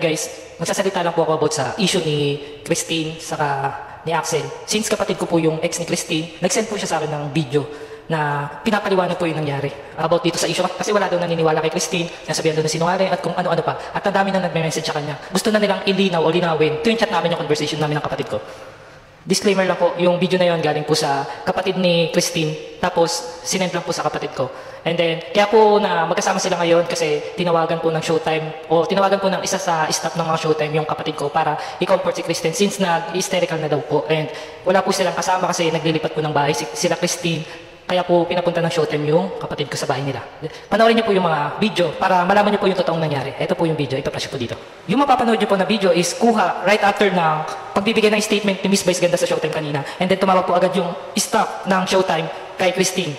guys, magsasalita lang po ako about sa issue ni Christine saka ni Axel. Since kapatid ko po yung ex ni Christine, nag-send po siya sa akin ng video na pinapaliwanag po yung nangyari about dito sa issue. Kasi wala daw naniniwala kay Christine, nasabihan daw na sinungaling at kung ano-ano pa. At ang dami na nagme-message sa kanya. Gusto na nilang ilinaw o linawin. Ito yung chat namin, yung conversation namin ng kapatid ko. Disclaimer lang po, yung video na yon galing po sa kapatid ni Christine, tapos sinend lang po sa kapatid ko. And then, kaya po na magkasama sila ngayon kasi tinawagan po ng Showtime o tinawagan po ng isa sa staff ng mga Showtime yung kapatid ko para i-comfort si Christine since nag-hysterical na daw po. And wala po silang kasama kasi naglilipat po ng bahay sila Christine. Kaya po pinapunta ng Showtime yung kapatid ko sa bahay nila. Panoorin niyo po yung mga video para malaman niyo po yung totoong nangyari. Ito po yung video, ipa-flash po dito. Yung mapapanood niyo po na video is kuha right after ng pagbibigay ng statement ni Miss Vice Ganda sa Showtime kanina. And then tumawag po agad yung staff ng Showtime kay Christine.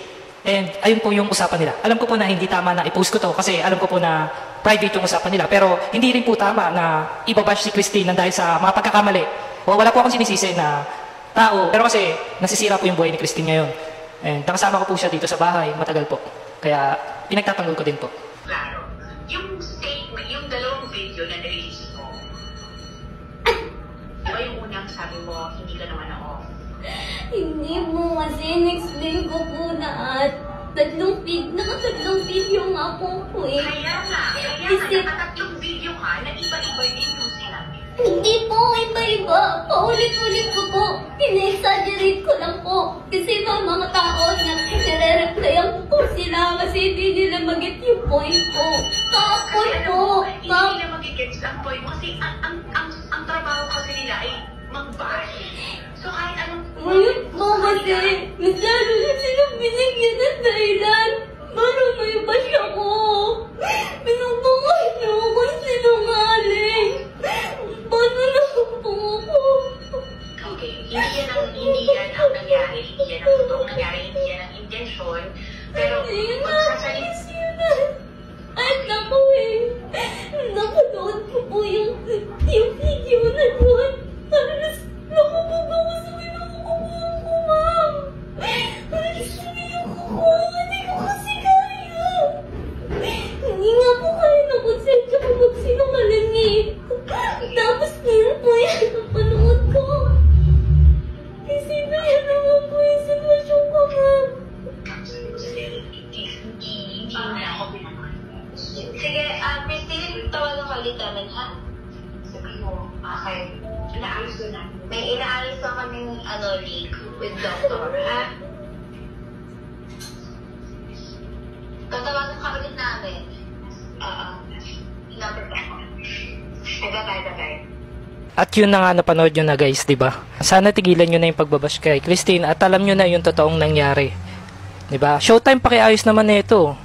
And ayun po yung usapan nila. Alam ko po na hindi tama na i-post ko to kasi alam ko po na private yung usapan nila. Pero hindi rin po tama na ibabash si Christine nang dahil sa mga pagkakamali. O wala po akong sinisisi na tao. Pero kasi nasisira po yung buhay ni Christine ngayon. And nakasama ko po siya dito sa bahay, matagal po. Kaya pinagtatanggol ko din po. Claro. Yung statement, yung dalawang video na nirelease mo, diba yung unang sabi mo, hindi ka naman na-off? Hindi mo kasi in-explain ko po na nakasatlong video nga po ko eh. Kaya nga, nakatatlong video ka na iba-iba din yung sinabi. Hindi po, iba-iba. Paulit-ulit ko po. Ina-exaggerate ko lang po. Kasi may mga tao na nire-replyan ko sila kasi hindi nila mag-get yung point ko. Kapoy po. Hindi nila mag-get ang point mo kasi ang trabaho kasi nila ay mag-bash. So kahit anong... Ngayon po kasi, masyado na silang binigyan ng dahilan. Paano may bash ako? Pinupungay niyo ako sinungaling. Paano na po ako? Okay, hindi yan ang nangyari, hindi yan ang totoong nangyari, hindi yan ang intensyon. Pero magsasalita... Ay, naku eh. Napanood ko po yung video na doon. Halos nakababa ko sa kinukukuhan ko, ma'am. Halos umiyak ako. Hindi ko kasi kaya. Hindi nga po kaya nakonsensya ko magsinungaling eh. Tapos ngayon po yan napanood ko. Kasi na yan naman po yung sitwasyon ko, ma'am. Hindi na ako pinanood. Sige, Christine, tawagan ko ulit namin, ha? Sabi mo, okay, inaayos ko na. May inaayos na kaming, leak with doctor, ha? Tatawagan ka ulit namin. Number ba ako? Bye-bye. At yun na nga napanood nyo na guys, di ba? Sana tigilan nyo na yung pagbabash kay Christine at alam nyo na yung totoong nangyari. Di ba? Showtime pakiayos naman na ito.